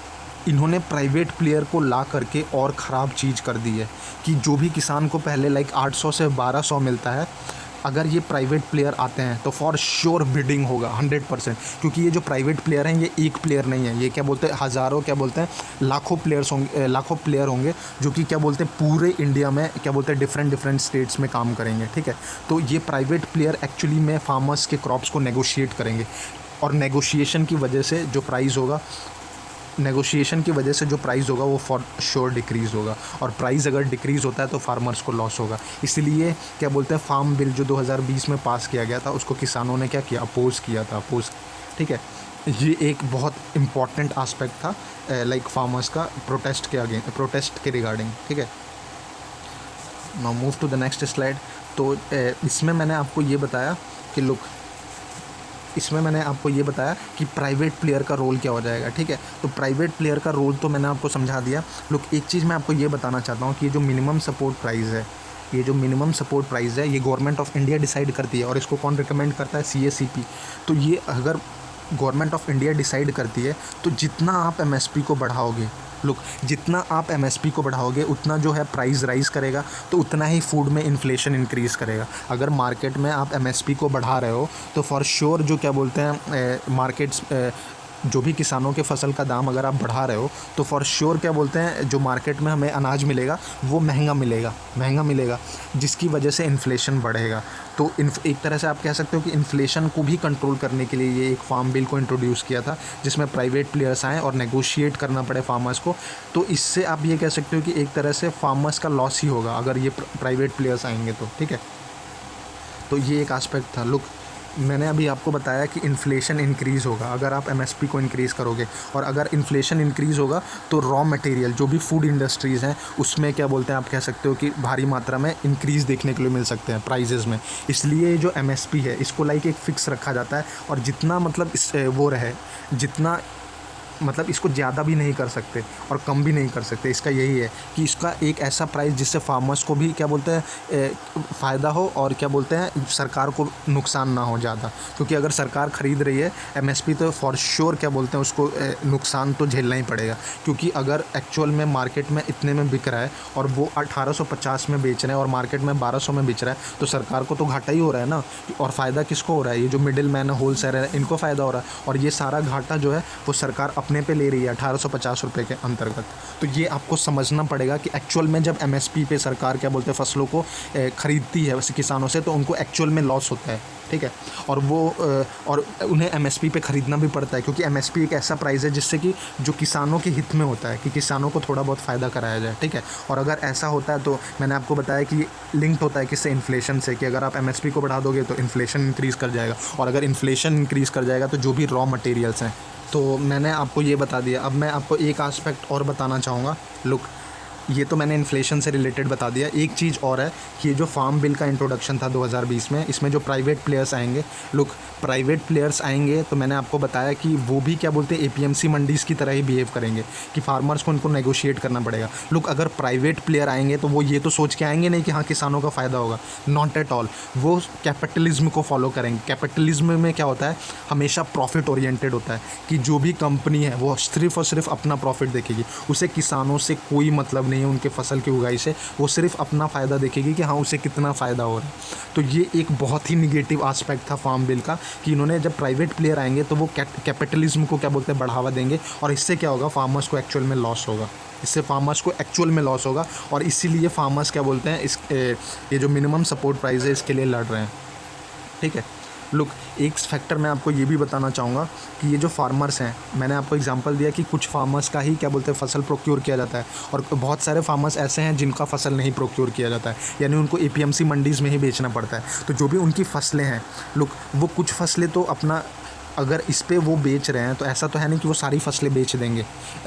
इन्होंने प्राइवेट प्लेयर को ला करके और ख़राब चीज़ कर दी है कि जो भी किसान को पहले 800 से 1200 मिलता है, अगर ये प्राइवेट प्लेयर आते हैं तो फॉर श्योर बिडिंग होगा 100%, क्योंकि ये जो प्राइवेट प्लेयर हैं ये एक प्लेयर नहीं है, ये क्या बोलते हैं हज़ारों, क्या बोलते हैं लाखों प्लेयर होंगे जो कि क्या बोलते हैं पूरे इंडिया में क्या बोलते हैं डिफरेंट स्टेट्स में काम करेंगे। ठीक है, तो ये प्राइवेट प्लेयर एक्चुअली में फार्मर्स के क्रॉप्स को नेगोशिएट करेंगे, और नेगोशिएशन की वजह से जो प्राइस होगा वो फॉर श्योर डिक्रीज़ होगा, और प्राइस अगर डिक्रीज़ होता है तो फार्मर्स को लॉस होगा। इसलिए क्या बोलते हैं फार्म बिल जो 2020 में पास किया गया था उसको किसानों ने क्या किया, अपोज़ किया था। ठीक है, ये एक बहुत इम्पॉर्टेंट आस्पेक्ट था फार्मर्स का प्रोटेस्ट के रिगार्डिंग। ठीक है, now move to the next slide. तो इसमें मैंने आपको ये बताया कि प्राइवेट प्लेयर का रोल क्या हो जाएगा। ठीक है, तो प्राइवेट प्लेयर का रोल तो मैंने आपको समझा दिया। एक चीज़ मैं आपको ये बताना चाहता हूँ कि ये जो मिनिमम सपोर्ट प्राइस है ये गवर्नमेंट ऑफ इंडिया डिसाइड करती है, और इसको कौन रिकमेंड करता है, CACP। तो ये अगर गवर्नमेंट ऑफ इंडिया डिसाइड करती है तो जितना आप MSP को बढ़ाओगे, जितना आप MSP को बढ़ाओगे उतना जो है प्राइस राइज़ करेगा, तो उतना ही फूड में इन्फ्लेशन इंक्रीज़ करेगा। अगर मार्केट में आप MSP को बढ़ा रहे हो तो फॉर श्योर जो क्या बोलते हैं जो भी किसानों के फसल का दाम अगर आप बढ़ा रहे हो तो फॉर श्योर क्या बोलते हैं जो मार्केट में हमें अनाज मिलेगा वो महंगा मिलेगा, जिसकी वजह से इन्फ्लेशन बढ़ेगा। तो एक तरह से आप कह सकते हो कि इन्फ्लेशन को भी कंट्रोल करने के लिए ये एक फार्म बिल को इंट्रोड्यूस किया था, जिसमें प्राइवेट प्लेयर्स आएँ और नेगोशिएट करना पड़े फार्मर्स को। तो इससे आप ये कह सकते हो कि एक तरह से फार्मर्स का लॉस ही होगा अगर ये प्राइवेट प्लेयर्स आएंगे तो। ठीक है, तो ये एक आस्पेक्ट था। मैंने अभी आपको बताया कि इन्फ्लेशन इंक्रीज़ होगा अगर आप MSP को इंक्रीज़ करोगे, और अगर इन्फ्लेशन इंक्रीज़ होगा तो रॉ मटेरियल जो भी फूड इंडस्ट्रीज़ हैं उसमें क्या बोलते हैं आप कह सकते हो कि भारी मात्रा में इंक्रीज़ देखने के लिए मिल सकते हैं प्राइजेज़ में। इसलिए जो MSP है इसको एक फ़िक्स रखा जाता है, और जितना मतलब इसको ज़्यादा भी नहीं कर सकते और कम भी नहीं कर सकते। इसका यही है कि इसका एक ऐसा प्राइस जिससे फार्मर्स को भी क्या बोलते हैं फ़ायदा हो, और क्या बोलते हैं सरकार को नुकसान ना हो ज़्यादा, क्योंकि अगर सरकार ख़रीद रही है MSP तो फॉर श्योर क्या बोलते हैं उसको नुकसान तो झेलना ही पड़ेगा, क्योंकि अगर एक्चुअल में मार्केट में इतने में बिक रहा है और वो 1850 में बेच रहे हैं और मार्केट में 1200 में बेच रहा है, तो सरकार को तो घाटा ही हो रहा है ना। और फ़ायदा किसको हो रहा है, ये जो मिडिल मैन है, होलसेलर है, इनको फ़ायदा हो रहा है, और ये सारा घाटा जो है वो सरकार अपने पे ले रही है 1850 रुपये के अंतर्गत। तो ये आपको समझना पड़ेगा कि एक्चुअल में जब एमएसपी पे सरकार क्या बोलते हैं फसलों को ख़रीदती है वैसे किसानों से, तो उनको एक्चुअल में लॉस होता है, ठीक है। और वो और उन्हें एमएसपी पे ख़रीदना भी पड़ता है, क्योंकि एमएसपी एक ऐसा प्राइस है जिससे कि जो किसानों के हित में होता है कि किसानों को थोड़ा बहुत फ़ायदा कराया जाए, ठीक है। और अगर ऐसा होता है तो मैंने आपको बताया कि लिंक्ड होता है किससे, इन्फ्लेशन से, कि अगर आप एमएसपी को बढ़ा दोगे तो इन्फ्लेशन इंक्रीज़ कर जाएगा, और अगर इन्फ्लेशन इंक्रीज़ कर जाएगा तो जो भी रॉ मटेरियल्स हैं, तो मैंने आपको ये बता दिया। अब मैं आपको एक आस्पेक्ट और बताना चाहूँगा। लुक, ये तो मैंने इन्फ्लेशन से रिलेटेड बता दिया। एक चीज़ और है कि ये जो फार्म बिल का इंट्रोडक्शन था 2020 में, इसमें जो प्राइवेट प्लेयर्स आएंगे, लुक प्राइवेट प्लेयर्स आएंगे तो मैंने आपको बताया कि वो भी क्या बोलते हैं एपीएमसी मंडीज़ की तरह ही बिहेव करेंगे कि फार्मर्स को उनको नेगोशिएट करना पड़ेगा। लुक, अगर प्राइवेट प्लेयर आएंगे तो वो ये तो सोच के आएंगे नहीं कि हाँ किसानों का फ़ायदा होगा, नॉट एट ऑल। वो कैपिटलिज्म को फॉलो करेंगे। कैपिटलिज्म में क्या होता है, हमेशा प्रॉफिट ओरिएंटेड होता है कि जो भी कंपनी है वो सिर्फ और सिर्फ अपना प्रॉफिट देखेगी, उसे किसानों से कोई मतलब नहीं है, उनके फसल की उगाई से। वो सिर्फ अपना फ़ायदा देखेगी कि हाँ उसे कितना फ़ायदा हो रहा है। तो ये एक बहुत ही निगेटिव आस्पेक्ट था फार्म बिल का कि इन्होंने जब प्राइवेट प्लेयर आएंगे तो वो कैपिटलिज्म को क्या बोलते हैं बढ़ावा देंगे, और इससे क्या होगा, फार्मर्स को एक्चुअल में लॉस होगा। इससे फार्मर्स को एक्चुअल में लॉस होगा, और इसीलिए फार्मर्स क्या बोलते हैं ये जो मिनिमम सपोर्ट प्राइस है इसके लिए लड़ रहे हैं, ठीक है। लुक, एक फैक्टर मैं आपको ये भी बताना चाहूँगा कि ये जो फार्मर्स हैं, मैंने आपको एग्जांपल दिया कि कुछ फार्मर्स का ही क्या बोलते हैं फसल प्रोक्योर किया जाता है, और बहुत सारे फार्मर्स ऐसे हैं जिनका फसल नहीं प्रोक्योर किया जाता है, यानी उनको एपीएमसी मंडीज़ में ही बेचना पड़ता है। तो जो भी उनकी फसलें हैं, लुक वो कुछ फसलें तो अपना अगर इस पे वो बेच रहे हैं तो ऐसा तो है नहीं कि वो सारी फसलें बेच देंगे।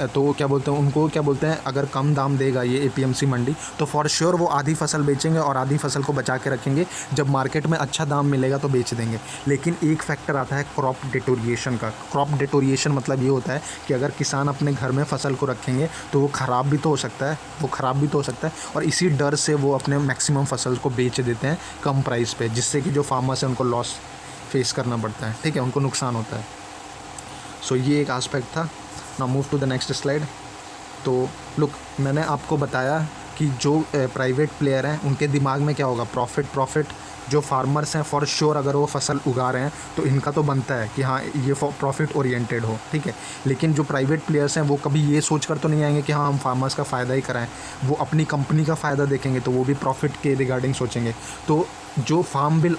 तो क्या बोलते हैं उनको, क्या बोलते हैं अगर कम दाम देगा ये एपीएमसी मंडी तो फॉर श्योर वो आधी फसल बेचेंगे और आधी फसल को बचा के रखेंगे, जब मार्केट में अच्छा दाम मिलेगा तो बेच देंगे। लेकिन एक फैक्टर आता है क्रॉप डिटोरिएशन का। क्रॉप डिटोरिएशन मतलब ये होता है कि अगर किसान अपने घर में फसल को रखेंगे तो वो ख़राब भी तो हो सकता है, और इसी डर से वो अपने मैक्सिमम फसल को बेच देते हैं कम प्राइस पे, जिससे कि जो फार्मर्स हैं उनको लॉस फेस करना पड़ता है, ठीक है, उनको नुकसान होता है। सो ये एक आस्पेक्ट था। Now move to the next slide. तो लुक, मैंने आपको बताया कि जो प्राइवेट प्लेयर हैं उनके दिमाग में क्या होगा, प्रॉफिट। जो फार्मर्स हैं फॉर श्योर अगर वो फसल उगा रहे हैं तो इनका तो बनता है कि हाँ ये प्रॉफिट ओरिएंटेड हो, ठीक है। लेकिन जो प्राइवेट प्लेयर्स हैं वो कभी ये सोच कर तो नहीं आएंगे कि हाँ हम फार्मर्स का फ़ायदा ही कराएं, वो अपनी कंपनी का फ़ायदा देखेंगे, तो वो भी प्रॉफिट के रिगार्डिंग सोचेंगे। तो जो फार्म बिल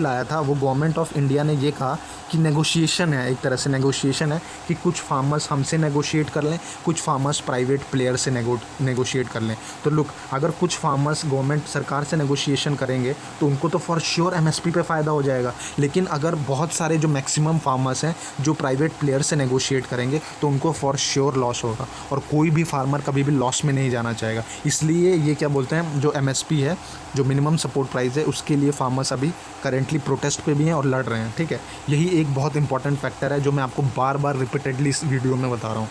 आया था वो गवर्नमेंट ऑफ इंडिया ने ये कहा कि नेगोशिएशन है, एक तरह से नेगोशिएशन है कि कुछ फार्मर्स हमसे नेगोशिएट कर लें, कुछ फार्मर्स प्राइवेट प्लेयर से नेगोशिएट कर लें। तो लुक, अगर कुछ फार्मर्स गवर्नमेंट सरकार से नेगोशिएशन करेंगे तो उनको तो फॉर श्योर एमएसपी पे फ़ायदा हो जाएगा। लेकिन अगर बहुत सारे जो मैक्सिमम फार्मर्स हैं जो प्राइवेट प्लेयर से नेगोशिएट करेंगे तो उनको फॉर श्योर लॉस होगा, और कोई भी फार्मर कभी भी लॉस में नहीं जाना चाहेगा। इसलिए ये क्या बोलते हैं, जो एमएसपी है, जो मिनिमम सपोर्ट प्राइस है, उसके लिए फार्मर्स अभी करेंटली प्रोटेस्ट पे भी हैं और लड़ रहे हैं, ठीक है। यही एक बहुत इंपॉर्टेंट फैक्टर है जो मैं आपको बार बार रिपीटेडली इस वीडियो में बता रहा हूँ,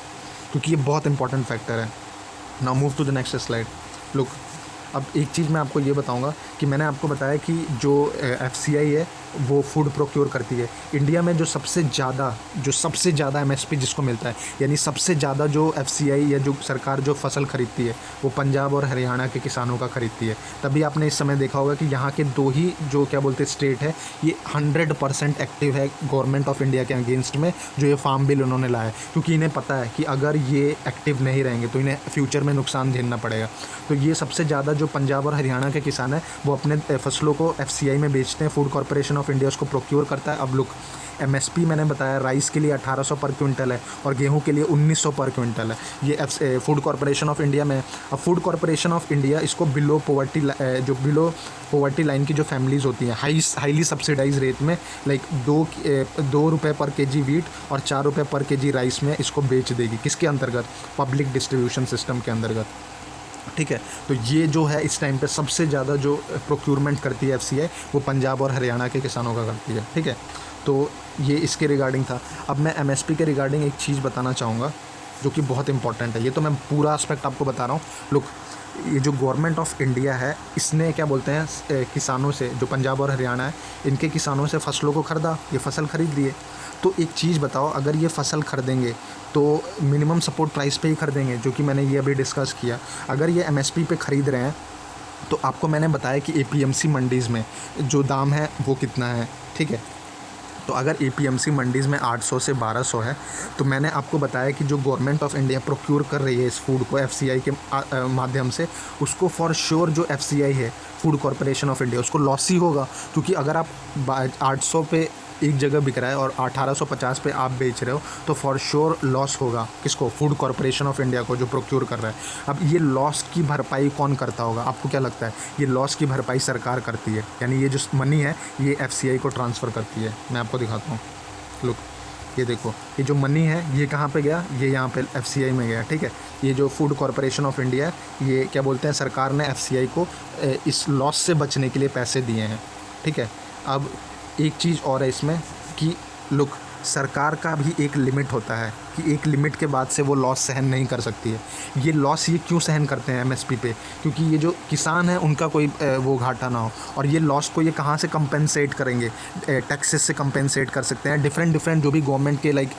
क्योंकि ये बहुत इंपॉर्टेंट फैक्टर है। Now move to the next slide. Look, अब एक चीज़ मैं आपको ये बताऊंगा कि मैंने आपको बताया कि जो एफसीआई है वो फूड प्रोक्योर करती है इंडिया में। जो सबसे ज़्यादा एमएसपी जिसको मिलता है, यानी सबसे ज़्यादा जो एफसीआई या जो सरकार जो फसल खरीदती है वो पंजाब और हरियाणा के किसानों का खरीदती है। तभी आपने इस समय देखा होगा कि यहाँ के दो ही जो क्या बोलते स्टेट है ये 100% एक्टिव है गवर्नमेंट ऑफ इंडिया के अगेंस्ट में, जो ये फार्म बिल उन्होंने लाया है, क्योंकि इन्हें पता है कि अगर ये एक्टिव नहीं रहेंगे तो इन्हें फ्यूचर में नुकसान झेलना पड़ेगा। तो ये सबसे ज़्यादा जो पंजाब और हरियाणा के किसान हैं वो अपने फसलों को एफसीआई में बेचते हैं, फूड कॉरपोरेशन ऑफ इंडिया उसको प्रोक्योर करता है। अब लुक, एमएसपी मैंने बताया राइस के लिए 1800 पर क्विंटल है और गेहूं के लिए 1900 पर क्विंटल है, ये फूड कॉरपोरेशन ऑफ इंडिया में। अब फूड कॉरपोरेशन ऑफ इंडिया इसको बिलो पॉवर्टी लाइन की जो फैमिलीज़ होती हैं हाईली सब्सिडाइज रेट में, लाइक 2 रुपये पर केजी वीट और 4 रुपये पर केजी राइस में इसको बेच देगी। किसके अंतर्गत? पब्लिक डिस्ट्रीब्यूशन सिस्टम के अंतर्गत, ठीक है। तो ये जो है इस टाइम पे सबसे ज़्यादा जो प्रोक्योरमेंट करती है एफसीआई वो पंजाब और हरियाणा के किसानों का करती है, ठीक है। तो ये इसके रिगार्डिंग था। अब मैं एमएसपी के रिगार्डिंग एक चीज़ बताना चाहूँगा जो कि बहुत इंपॉर्टेंट है। ये तो मैं पूरा एस्पेक्ट आपको बता रहा हूँ। लुक, ये जो गवर्नमेंट ऑफ इंडिया है इसने क्या बोलते हैं किसानों से, जो पंजाब और हरियाणा है इनके किसानों से फसलों को ख़रीदा, ये फसल ख़रीद लिए। तो एक चीज़ बताओ, अगर ये फसल खरीदेंगे तो मिनिमम सपोर्ट प्राइस पे ही खरीदेंगे, जो कि मैंने ये अभी डिस्कस किया। अगर ये एमएसपी पे ख़रीद रहे हैं तो आपको मैंने बताया कि एपीएमसी मंडीज़ में जो दाम है वो कितना है, ठीक है। तो अगर एपीएमसी मंडीज़ में 800 से 1200 है, तो मैंने आपको बताया कि जो गवर्नमेंट ऑफ इंडिया प्रोक्योर कर रही है इस फूड को एफसीआई के माध्यम से, उसको फॉर श्योर जो एफसीआई है, फूड कॉरपोरेशन ऑफ इंडिया, उसको लॉस ही होगा। क्योंकि अगर आप 800 पे एक जगह बिक रहा है और 1850 पे आप बेच रहे हो, तो फॉर श्योर लॉस होगा। किसको? फूड कॉरपोरेशन ऑफ इंडिया को, जो प्रोक्योर कर रहा है। अब ये लॉस की भरपाई कौन करता होगा? आपको क्या लगता है? ये लॉस की भरपाई सरकार करती है, यानी ये जो मनी है ये एफसीआई को ट्रांसफ़र करती है। मैं आपको दिखाता हूँ, लुक, ये देखो, ये जो मनी है ये कहाँ पे गया? ये यहाँ पे एफसीआई में गया, ठीक है। ये जो फूड कॉरपोरेशन ऑफ इंडिया है, ये क्या बोलते हैं, सरकार ने एफसीआई को इस लॉस से बचने के लिए पैसे दिए हैं, ठीक है। अब एक चीज़ और है इसमें कि लुक, सरकार का भी एक लिमिट होता है कि एक लिमिट के बाद से वो लॉस सहन नहीं कर सकती है। ये लॉस ये क्यों सहन करते हैं एमएसपी पे? क्योंकि ये जो किसान है उनका कोई वो घाटा ना हो। और ये लॉस को ये कहाँ से कंपेंसेट करेंगे? टैक्सेस से कंपेंसेट कर सकते हैं। डिफरेंट जो भी गवर्नमेंट के लाइक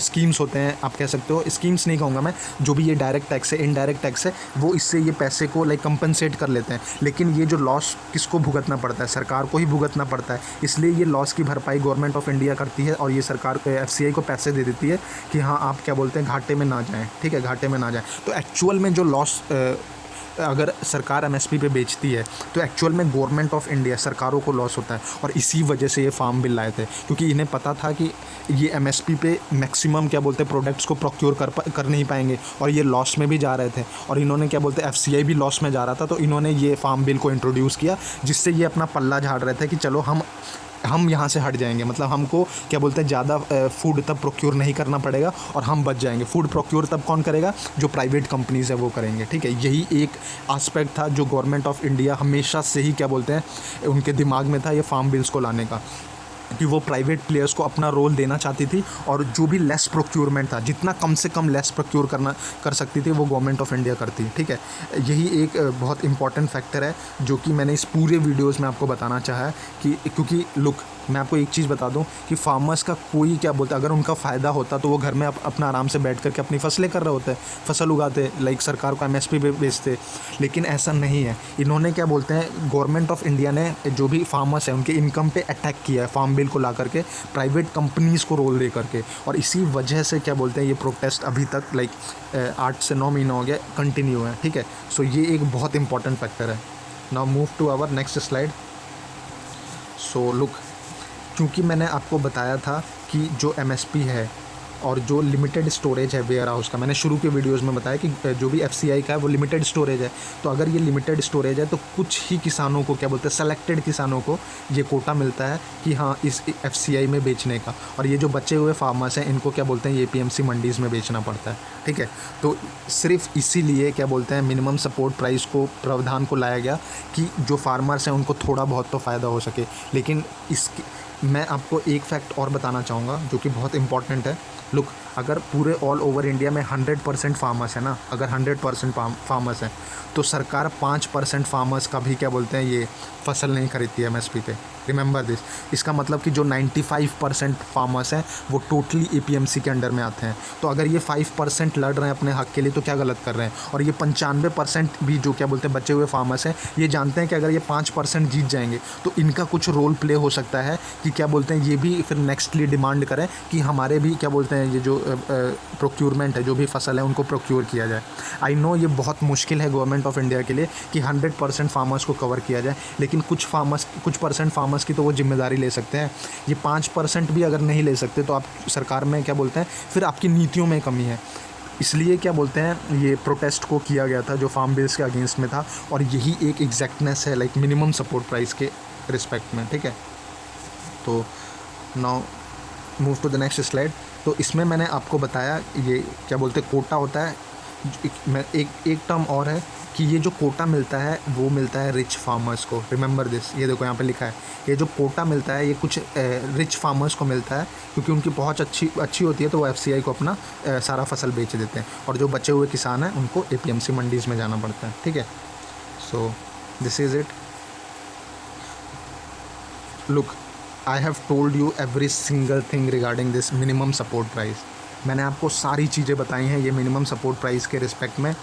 स्कीम्स होते हैं, आप कह सकते हो, स्कीम्स नहीं कहूँगा मैं, जो भी ये डायरेक्ट टैक्स है, इनडायरेक्ट टैक्स है, वो इससे ये पैसे को लाइक कंपेंसेट कर लेते हैं। लेकिन ये जो लॉस किसको भुगतना पड़ता है? सरकार को ही भुगतना पड़ता है। इसलिए ये लॉस की भरपाई गवर्नमेंट ऑफ इंडिया करती है और ये सरकार एफसीआई को पैसे दे देती है कि हाँ, आप क्या बोलते हैं, घाटे में ना जाएं, ठीक है, घाटे में ना जाएं। तो एक्चुअल में जो लॉस अगर सरकार एमएसपी पे बेचती है, तो एक्चुअल में गवर्नमेंट ऑफ इंडिया, सरकारों को लॉस होता है। और इसी वजह से ये फार्म बिल लाए थे, क्योंकि इन्हें पता था कि ये एमएसपी पे मैक्सिमम क्या बोलते हैं प्रोडक्ट्स को प्रोक्योर कर नहीं पाएंगे, और ये लॉस में भी जा रहे थे। और इन्होंने क्या बोलते हैं, एफसीआई भी लॉस में जा रहा था, तो इन्होंने ये फार्म बिल को इंट्रोड्यूस किया, जिससे ये अपना पल्ला झाड़ रहे थे कि चलो हम यहाँ से हट जाएंगे। मतलब हमको क्या बोलते हैं, ज़्यादा फूड तब प्रोक्योर नहीं करना पड़ेगा और हम बच जाएंगे। फूड प्रोक्योर तब कौन करेगा? जो प्राइवेट कंपनीज़ है वो करेंगे, ठीक है। यही एक एस्पेक्ट था जो गवर्नमेंट ऑफ इंडिया हमेशा से ही क्या बोलते हैं उनके दिमाग में था, ये फार्म बिल्स को लाने का, कि वो प्राइवेट प्लेयर्स को अपना रोल देना चाहती थी। और जो भी लेस प्रोक्योरमेंट था, जितना कम से कम लेस प्रोक्योर कर सकती थी, वो गवर्नमेंट ऑफ इंडिया करती, ठीक है। यही एक बहुत इंपॉर्टेंट फैक्टर है जो कि मैंने इस पूरे वीडियोस में आपको बताना चाहा है कि क्योंकि लुक, मैं आपको एक चीज़ बता दूं कि फार्मर्स का कोई क्या बोलता है, अगर उनका फ़ायदा होता तो वो घर में अपना आराम से बैठ करके अपनी फसलें कर रहे होते, फसल उगाते, लाइक सरकार को एमएसपी पे बेचते। लेकिन ऐसा नहीं है। इन्होंने क्या बोलते हैं, गवर्नमेंट ऑफ इंडिया ने जो भी फार्मर्स हैं उनके इनकम पे अटैक किया है फार्म बिल को ला करके, प्राइवेट कंपनीज़ को रोल दे करके। और इसी वजह से क्या बोलते हैं, ये प्रोटेस्ट अभी तक लाइक 8 से 9 महीना हो गया कंटिन्यू है, ठीक है। सो ये एक बहुत इंपॉर्टेंट फैक्टर है। Now move to our next slide. So look, क्योंकि मैंने आपको बताया था कि जो एमएसपी है और जो लिमिटेड स्टोरेज है वेयर हाउस का, मैंने शुरू के वीडियोस में बताया कि जो भी एफसीआई का है वो लिमिटेड स्टोरेज है। तो अगर ये लिमिटेड स्टोरेज है तो कुछ ही किसानों को क्या बोलते हैं, सेलेक्टेड किसानों को ये कोटा मिलता है कि हाँ, इस एफसीआई में बेचने का। और ये जो बचे हुए फार्मर्स हैं इनको क्या बोलते हैं, ये एपीएमसी मंडीज़ में बेचना पड़ता है, ठीक है। तो सिर्फ इसीलिए क्या बोलते हैं, मिनिमम सपोर्ट प्राइस को प्रावधान को लाया गया कि जो फार्मर्स हैं उनको थोड़ा बहुत तो फ़ायदा हो सके। लेकिन मैं आपको एक फैक्ट और बताना चाहूँगा जो कि बहुत इंपॉर्टेंट है। लुक, अगर पूरे ऑल ओवर इंडिया में 100% फार्मर्स है ना, अगर 100% फार्मर्स हैं, तो सरकार 5% फार्मर्स का भी क्या बोलते हैं, ये फसल नहीं खरीदती है एमएसपी पे। Remember this. इसका मतलब कि जो 95% फार्मर्स हैं वो टोटली एपीएमसी के अंडर में आते हैं। तो अगर ये 5% लड़ रहे हैं अपने हक के लिए, तो क्या गलत कर रहे हैं? और ये 95% भी जो क्या बोलते हैं बचे हुए फार्मर्स हैं, ये जानते हैं कि अगर ये 5% जीत जाएंगे तो इनका कुछ रोल प्ले हो सकता है कि क्या बोलते हैं, ये भी फिर नेक्स्टली डिमांड करें कि हमारे भी क्या बोलते हैं, ये जो प्रोक्योरमेंट है, जो भी फसल है उनको प्रोक्योर किया जाए। आई नो ये बहुत मुश्किल है गवर्नमेंट ऑफ इंडिया के लिए कि 100% फार्मर्स को कवर किया जाए, लेकिन कुछ परसेंट फार्मर्स की तो वो जिम्मेदारी ले सकते हैं। ये 5% भी अगर नहीं ले सकते तो आप सरकार में क्या बोलते हैं, फिर आपकी नीतियों में कमी है। इसलिए क्या बोलते हैं, ये प्रोटेस्ट को किया गया था जो फार्म बिल्स के अगेंस्ट में था। और यही एक एग्जैक्टनेस है लाइक मिनिमम सपोर्ट प्राइस के रिस्पेक्ट में, ठीक है। तो now move to the next slide. तो इसमें मैंने आपको बताया ये क्या बोलते हैं, कोटा होता है। एक टर्म और है कि ये जो कोटा मिलता है वो मिलता है रिच फार्मर्स को। रिमेंबर दिस, ये देखो यहाँ पे लिखा है, ये जो कोटा मिलता है ये कुछ रिच फार्मर्स को मिलता है, क्योंकि उनकी पहुँच अच्छी होती है, तो वो एफसीआई को अपना सारा फसल बेच देते हैं। और जो बचे हुए किसान हैं उनको एपीएमसी मंडीज़ में जाना पड़ता है, ठीक है। So this is it. Look, I have told you every single thing regarding this minimum support price. मैंने आपको सारी चीज़ें बताई हैं ये मिनिमम सपोर्ट प्राइस के रिस्पेक्ट में।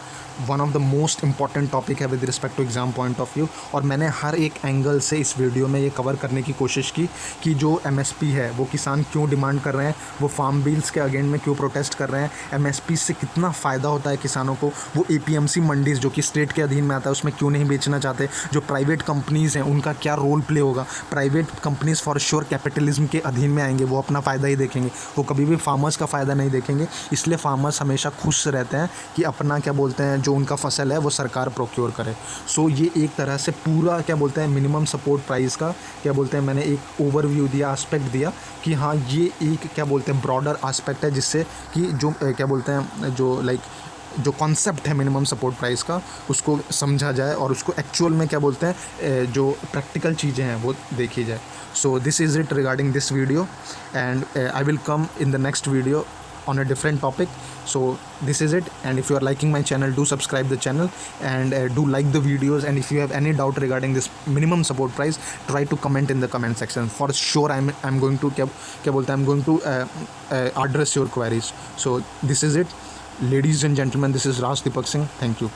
One of the most important topic है with respect to exam point of view, और मैंने हर एक एंगल से इस वीडियो में ये कवर करने की कोशिश की कि जो MSP है वो किसान क्यों डिमांड कर रहे हैं, वो फार्म बिल्स के अगेंस्ट में क्यों प्रोटेस्ट कर रहे हैं, MSP से कितना फ़ायदा होता है किसानों को, वो APMC मंडीज़ जो कि स्टेट के अधीन में आता है उसमें क्यों नहीं बेचना चाहते, जो प्राइवेट कंपनीज़ हैं उनका क्या रोल प्ले होगा। Private companies for sure capitalism के अधीन में आएंगे, वो अपना फ़ायदा ही देखेंगे, वो कभी भी फार्मर्स का फ़ायदा नहीं देखेंगे। इसलिए फार्मर्स हमेशा खुश रहते हैं कि अपना क्या बोलते हैं जो उनका फसल है वो सरकार प्रोक्योर करे। सो ये एक तरह से पूरा क्या बोलते हैं मिनिमम सपोर्ट प्राइस का क्या बोलते हैं मैंने एक ओवरव्यू दिया, एस्पेक्ट दिया कि हाँ ये एक क्या बोलते हैं ब्रॉडर एस्पेक्ट है जिससे कि जो क्या बोलते हैं जो कॉन्सेप्ट है मिनिमम सपोर्ट प्राइस का उसको समझा जाए और उसको एक्चुअल में क्या बोलते हैं जो प्रैक्टिकल चीज़ें हैं वो देखी जाए। सो this is it regarding this video, and I will come in the next video on a different topic. So this is it, and if you are liking my channel, do subscribe the channel and do like the videos, and if you have any doubt regarding this minimum support price, try to comment in the comment section. For sure I'm going to I'm going to address your queries. So this is it, ladies and gentlemen, this is Raj Deepak Singh. Thank you.